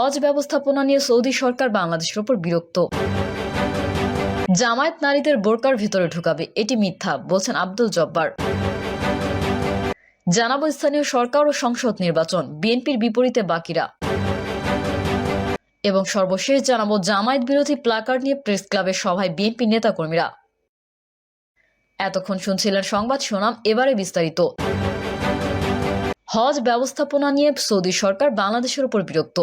হজ ব্যবস্থাপনা নিয়ে সৌদি সরকার বাংলাদেশের উপর বিরক্ত। জামায়াত নারীদের বোরকার ভিতরে ঢুকাবে, এটি মিথ্যা বলছেন আব্দুল জব্বার। জানাবো স্থানীয় সরকার ও সংসদ নির্বাচন, বিএনপির বিপরীতে বাকিরা। এবং সর্বশেষ জানাবো জামায়াত বিরোধী প্লাকার্ড নিয়ে প্রেস ক্লাবের সভায় বিএনপি নেতাকর্মীরা। এতক্ষণ শুনছিলেন সংবাদ শিরোনাম, এবারে বিস্তারিত। হজ ব্যবস্থাপনা নিয়ে সৌদি সরকার বাংলাদেশের উপর বিরক্ত।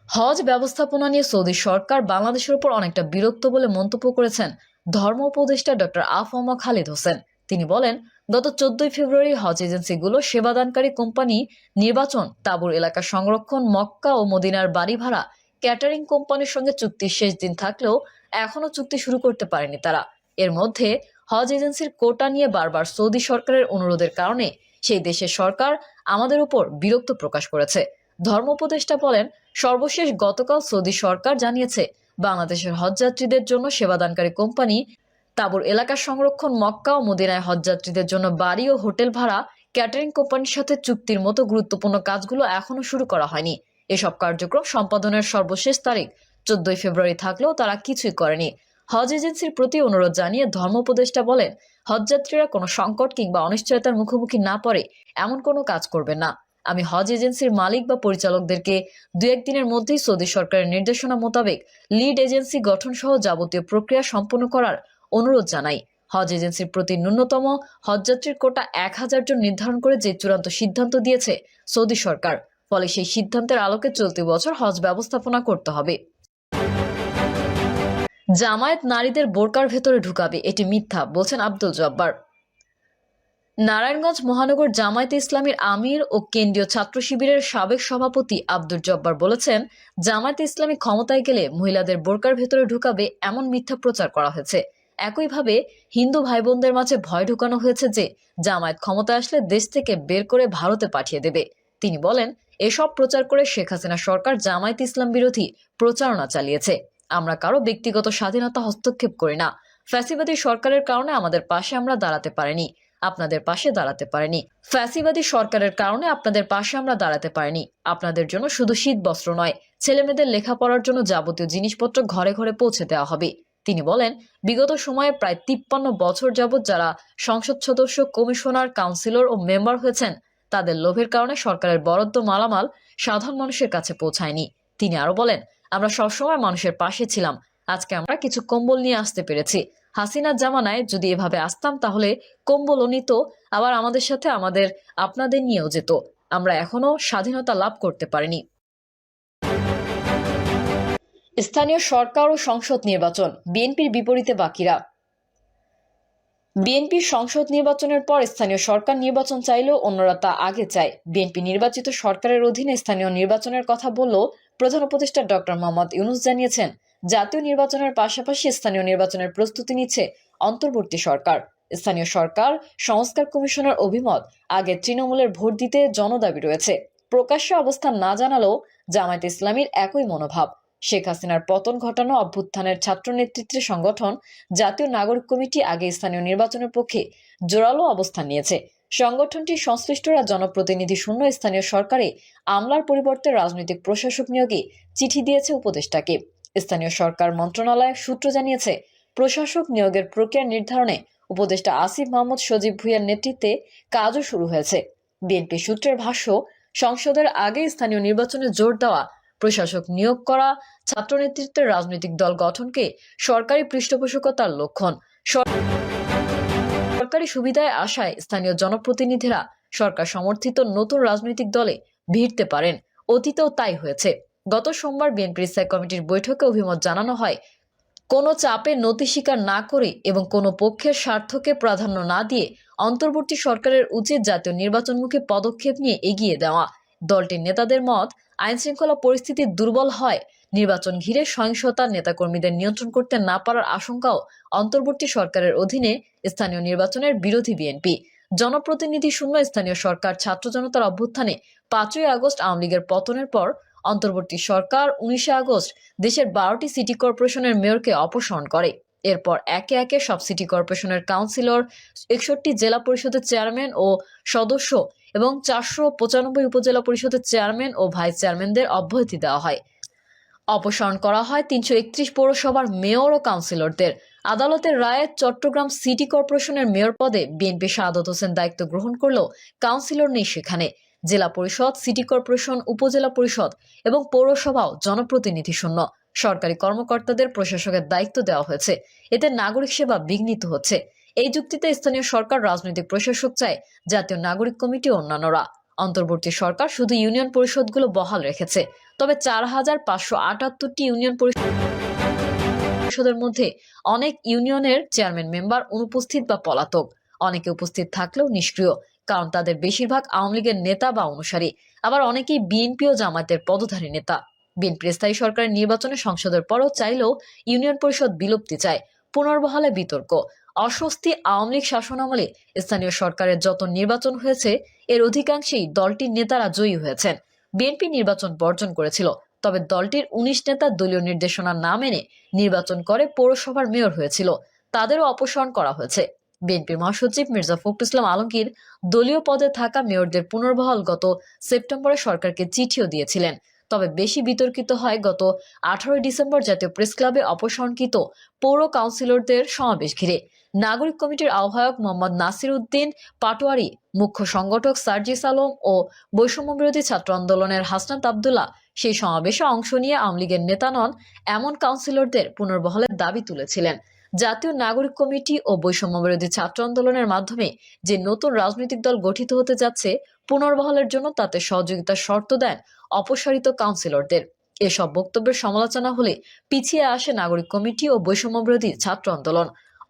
হজ ব্যবস্থাপনা নিয়ে সৌদি সরকার বাংলাদেশের উপর অনেকটা বিরক্ত বলে মন্তব্য করেছেন ধর্ম উপদেষ্টা ডক্টর আফম খালিদ হোসেন। তিনি বলেন, গত 14 ফেব্রুয়ারি হজ এজেন্সিগুলো সেবাদানকারী কোম্পানি নির্বাচন, তাঁবুর এলাকা সংরক্ষণ, মক্কা ও মদিনার বাড়ি ভাড়া, ক্যাটারিং কোম্পানির সঙ্গে চুক্তির শেষ দিন থাকলেও এখনো চুক্তি শুরু করতে পারেনি তারা। এর মধ্যে হজ এজেন্সির কোটা নিয়ে বারবার সৌদি সরকারের অনুরোধের কারণে সেই দেশের সরকার আমাদের উপর বিরক্ত প্রকাশ করেছে। ধর্ম উপদেষ্টা বলেন, সর্বশেষ গতকাল সৌদি সরকার জানিয়েছে বাংলাদেশের হজযাত্রীদের জন্য সেবাদানকারী কোম্পানি, তাঁবুর এলাকা সংরক্ষণ, মক্কা ও মদিনায় হজযাত্রীদের জন্য বাড়ি ও হোটেল ভাড়া, ক্যাটারিং কোম্পানির সাথে চুক্তির মতো গুরুত্বপূর্ণ কাজগুলো এখনো শুরু করা হয়নি। এসব কার্যক্রম সম্পাদনের সর্বশেষ তারিখ 14 ফেব্রুয়ারি থাকলেও তারা কিছুই করেনি। হজ এজেন্সির প্রতি অনুরোধ জানিয়ে ধর্ম উপদেষ্টা বলেন, হজযাত্রীরা কোনো সংকট কিংবা অনিশ্চয়তার মুখোমুখি না পড়ে এমন কোনো কাজ করবেন না। আমি হজ এজেন্সির মালিক বা পরিচালকদেরকে 2-1 দিনের মধ্যেই সৌদি সরকারের নির্দেশনা মোতাবেক লিড এজেন্সি গঠন সহ যাবতীয় প্রক্রিয়া সম্পন্ন করার অনুরোধ জানাই। হজ এজেন্সির প্রতি ন্যূনতম হজযাত্রীর কোটা 1000 জন নির্ধারণ করে যে চূড়ান্ত সিদ্ধান্ত দিয়েছে সৌদি সরকার, ফলে সেই সিদ্ধান্তের আলোকে চলতি বছর হজ ব্যবস্থাপনা করতে হবে। জামায়াত নারীদের বোরকার ভেতরে ঢুকাবে, এটি মিথ্যা বলছেন আব্দুল জব্বার। নারায়ণগঞ্জ মহানগর জামায়াতে ইসলামীর আমির ও কেন্দ্রীয় ছাত্র শিবিরের সাবেক সভাপতি আব্দুল জব্বার বলেছেন, জামায়াতে ইসলামী ক্ষমতায় গেলে মহিলাদের বোরকার ভেতরে ঢুকাবে এমন মিথ্যা প্রচার করা হয়েছে। একইভাবে হিন্দু ভাই বোনদের মাঝে ভয় ঢুকানো হয়েছে যে জামায়াত ক্ষমতায় আসলে দেশ থেকে বের করে ভারতে পাঠিয়ে দেবে। তিনি বলেন, এসব প্রচার করে শেখ হাসিনা সরকার জামায়াত ইসলাম বিরোধী প্রচারণা চালিয়েছে। আমরা কারো ব্যক্তিগত স্বাধীনতা হস্তক্ষেপ করি না। ফ্যাসিবাদী সরকারের কারণে আমাদের পাশে আমরা দাঁড়াতে পারিনি, আপনাদের পাশে দাঁড়াতে পারেনি। ফ্যাসিবাদী সরকারের কারণে আপনাদের পাশে আমরা দাঁড়াতে পারিনি। আপনাদের জন্য শুধু শীত বস্ত্র নয়, ছেলেমেয়েদের লেখাপড়ার জন্য যাবতীয় জিনিসপত্র ঘরে ঘরে পৌঁছে দেওয়া হবে। তিনি বলেন, বিগত সময়ে প্রায় 53 বছর যাবৎ যারা সংসদ সদস্য, কমিশনার, কাউন্সিলর ও মেম্বার হয়েছেন, তাদের লোভের কারণে সরকারের বরাদ্দ মালামাল সাধারণ মানুষের কাছে পৌঁছায়নি। তিনি আরো বলেন, আমরা সবসময় মানুষের পাশে ছিলাম। আজকে আমরা কিছু কম্বল নিয়ে আসতে পেরেছি। হাসিনার জামানায় যদি এভাবে আসতাম তাহলে কম্বলও নিত, আবার আমাদের সাথে আপনাদের নিয়েও যেত। আমরা এখনো স্বাধীনতা লাভ করতে পারিনি। স্থানীয় সরকার ও সংসদ নির্বাচন, বিএনপির বিপরীতে বাকিরা। বিএনপির সংসদ নির্বাচনের পর স্থানীয় সরকার নির্বাচন চাইলেও অন্যরা তা আগে চায়। বিএনপি নির্বাচিত সরকারের অধীনে স্থানীয় নির্বাচনের কথা বললেও প্রধান উপদেষ্টা ডক্টর মোহাম্মদ ইউনূস জানিয়েছেন, জাতীয় নির্বাচনের পাশাপাশি স্থানীয় নির্বাচনের প্রস্তুতি নিচ্ছে অন্তর্বর্তী সরকার। স্থানীয় সরকার সংস্কার কমিশনের অভিমত, আগে তৃণমূলের ভোট দিতে জনদাবি রয়েছে। প্রকাশ্যে অবস্থান না জানালেও জামায়াতে ইসলামীর একই মনোভাব। শেখ হাসিনার পতন ঘটানো অভ্যুত্থানের ছাত্র নেতৃত্বের সংগঠন জাতীয় নাগরিক কমিটি আগে স্থানীয় নির্বাচনের পক্ষে জোরালো অবস্থান নিয়েছে। সংগঠনটির সংশ্লিষ্টরা জনপ্রতিনিধি শূন্য স্থানীয় সরকারে আমলার পরিবর্তে রাজনৈতিক প্রশাসক নিয়োগে চিঠি দিয়েছে উপদেষ্টাকে। স্থানীয় সরকার মন্ত্রণালয় সূত্র জানিয়েছে, প্রশাসক নিয়োগের প্রক্রিয়া নির্ধারণে উপদেষ্টা আসিফ মাহমুদ সজীব ভুঁইয়ার নেতৃত্বে কাজও শুরু হয়েছে। বিএনপি সূত্রের ভাষ্য, সংসদের আগে স্থানীয় নির্বাচনে জোর দেওয়া, প্রশাসক নিয়োগ করা ছাত্র নেতৃত্বের রাজনৈতিক দল গঠনকে সরকারি পৃষ্ঠপোষকতার লক্ষণ। সরকারি সুবিধায় আসায় স্থানীয় জনপ্রতিনিধিরা সরকার সমর্থিত নতুন রাজনৈতিক দলে ভিড়তে পারেন। অতীতেও তাই হয়েছে। গত সোমবার বিএনপির স্থায়ী কমিটির বৈঠকে অভিমত জানানো হয়, কোনো চাপে নতি স্বীকার না করে এবং কোনো পক্ষের স্বার্থকে প্রাধান্য না দিয়ে অন্তর্বর্তী সরকারের উচিত জাতীয় নির্বাচনমুখী পদক্ষেপ নিয়ে এগিয়ে দেওয়া। দলটির নেতাদের মত, আইনশৃঙ্খলা পরিস্থিতি দুর্বল হয়, নির্বাচন ঘিরে সহিংসতা, নেতাকর্মীদের নিয়ন্ত্রণ করতে না পারার আশঙ্কাও অন্তর্বর্তী সরকারের অধীনে স্থানীয় নির্বাচনের বিরোধী বিএনপি। জনপ্রতিনিধি শূন্য স্থানীয় সরকার ছাত্র জনতার অভ্যুত্থানে 5ই আগস্ট আওয়ামী লীগের পতনের পর অন্তর্বর্তী সরকার 19 আগস্ট দেশের 12টি সিটি কর্পোরেশনের মেয়রকে অপসারণ করে। এরপর একে একে সব সিটি কর্পোরেশনের কাউন্সিলর, 61 জেলা পরিষদের চেয়ারম্যান ও সদস্য এবং 495 উপজেলা পরিষদের চেয়ারম্যান ও ভাইস চেয়ারম্যানদের অব্যাহতি দেওয়া হয়। অপসারণ করা হয় 331 পৌরসভার মেয়র ও কাউন্সিলরদের। আদালতের রায়ে চট্টগ্রাম সিটি কর্পোরেশনের মেয়র পদে বিএনপি সাদত হোসেন দায়িত্ব গ্রহণ করলেও কাউন্সিলর নেই সেখানে। জেলা পরিষদ, সিটি কর্পোরেশন, উপজেলা পরিষদ এবং পৌরসভাও জনপ্রতিনিধি শূন্য। সরকারি কর্মকর্তাদের প্রশাসকের দায়িত্ব দেওয়া হয়েছে। এতে নাগরিক সেবা বিঘ্নিত হচ্ছে। এই যুক্তিতে স্থানীয় সরকার, রাজনৈতিক প্রশাসক চায় জাতীয় নাগরিক কমিটি ও অন্যান্যরা। অন্তর্বর্তী সরকার শুধু ইউনিয়ন পরিষদগুলো বহাল রেখেছে, তবে 4578টি ইউনিয়ন পরিষদের মধ্যে অনেক ইউনিয়নের চেয়ারম্যান মেম্বার অনুপস্থিত বা পলাতক। অনেকে উপস্থিত থাকলেও নিষ্ক্রিয়, কারণ তাদের বেশিরভাগ আওয়ামী লীগের নেতা বা অনুসারী। আবার অনেকেই বিএনপি ও জামায়াতের পদধারী নেতা। বিএনপির স্থায়ী সরকারের নির্বাচনে সংসদের পরও চাইলেও ইউনিয়ন পরিষদ বিলুপ্তি চায়। পুনর্বহালে বিতর্ক, অস্বস্তি। আওয়ামী লীগ শাসনামলে স্থানীয় সরকারের যত নির্বাচন হয়েছে এর অধিকাংশেই দলটির নেতারা জয়ী হয়েছেন। বিএনপি নির্বাচন বর্জন করেছিল, তবে দলটির 19 নেতা দলীয় নির্দেশনা না মেনে নির্বাচন করে পৌরসভার মেয়র হয়েছিল, তাদেরও অপসারণ করা হয়েছে। বিএনপির মহাসচিব মির্জা ফখরুল ইসলাম আলমগীর দলীয় পদে থাকা মেয়রদের পুনর্বহাল গত সেপ্টেম্বরে সরকারকে চিঠিও দিয়েছিলেন। তবে বেশি বিতর্কিত হয় গত 18 ডিসেম্বর জাতীয় প্রেস ক্লাবে অপসারণকৃত পৌর কাউন্সিলরদের সমাবেশ ঘিরে। নাগরিক কমিটির আহ্বায়ক মোহাম্মদ নাসির উদ্দিন পাটোয়ারি, মুখ্য সংগঠক সার্জিস আলম ও বৈষম্য বিরোধী ছাত্র আন্দোলনের হাসনাত আবদুল্লাহ সেই সমাবেশে অংশ নিয়ে আওয়ামী লীগের নেতা নন এমন কাউন্সিলরদের পুনর্বহালের দাবি তুলেছিলেন। জাতীয় নাগরিক কমিটি ও বৈষম্য বিরোধী ছাত্র আন্দোলনের মাধ্যমে যে নতুন রাজনৈতিক দল গঠিত হতে যাচ্ছে, পুনর্বহালের জন্য তাতে সহযোগিতার শর্ত দেন অপসারিত কাউন্সিলরদের। এসব বক্তব্যের সমালোচনা হলে পিছিয়ে আসে নাগরিক কমিটি ও বৈষম্য বিরোধী ছাত্র আন্দোলন।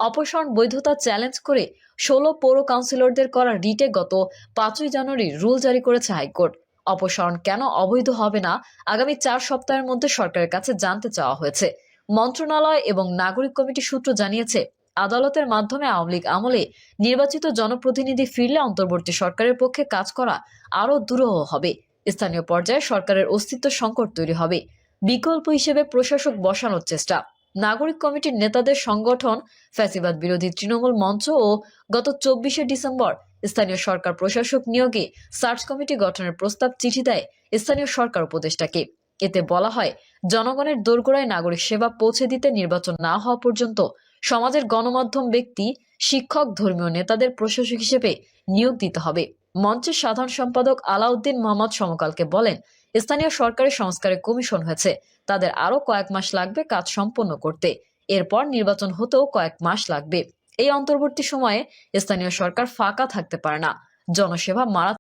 অপসারণ বৈধতা চ্যালেঞ্জ করে 16 পৌর কাউন্সিলরদের করা রিটে গত 5 জানুয়ারি রুল জারি করেছে হাইকোর্ট। অপসারণ কেন অবৈধ হবে না, আগামী 4 সপ্তাহের মধ্যে সরকারের কাছে জানতে চাওয়া হয়েছে। মন্ত্রণালয় এবং নাগরিক কমিটি সূত্র জানিয়েছে, আদালতের মাধ্যমে আওয়ামী লীগ আমলে নির্বাচিত জনপ্রতিনিধি ফিরলে অন্তর্বর্তী সরকারের পক্ষে কাজ করা আরও দুরূহ হবে। স্থানীয় পর্যায়ে সরকারের অস্তিত্ব সংকট তৈরি হবে। বিকল্প হিসেবে প্রশাসক বসানোর চেষ্টা। নাগরিক কমিটির নেতাদের সংগঠন ফ্যাসিবাদ বিরোধী তৃণমূল মঞ্চ ও গত 24 ডিসেম্বর স্থানীয় সরকার প্রশাসক নিয়োগে সার্চ কমিটি গঠনের প্রস্তাব চিঠি দেয় স্থানীয় সরকার উপদেষ্টাকে। এতে বলা হয়, জনগণের দোরগোড়ায় নাগরিক সেবা পৌঁছে দিতে নির্বাচন না হওয়া পর্যন্ত সমাজের গণমাধ্যম ব্যক্তি, শিক্ষক, ধর্মীয় নেতাদের প্রশাসক হিসেবে নিয়োগ দিতে হবে। মঞ্চের সাধারণ সম্পাদক আলাউদ্দিন মোহাম্মদ সমকালকে বলেন, স্থানীয় সরকারের সংস্কারের কমিশন হয়েছে, তাদের আরো কয়েক মাস লাগবে কাজ সম্পন্ন করতে। এরপর নির্বাচন হতেও কয়েক মাস লাগবে। এই অন্তর্বর্তী সময়ে স্থানীয় সরকার ফাঁকা থাকতে পারে না। জনসেবা মারাত্মক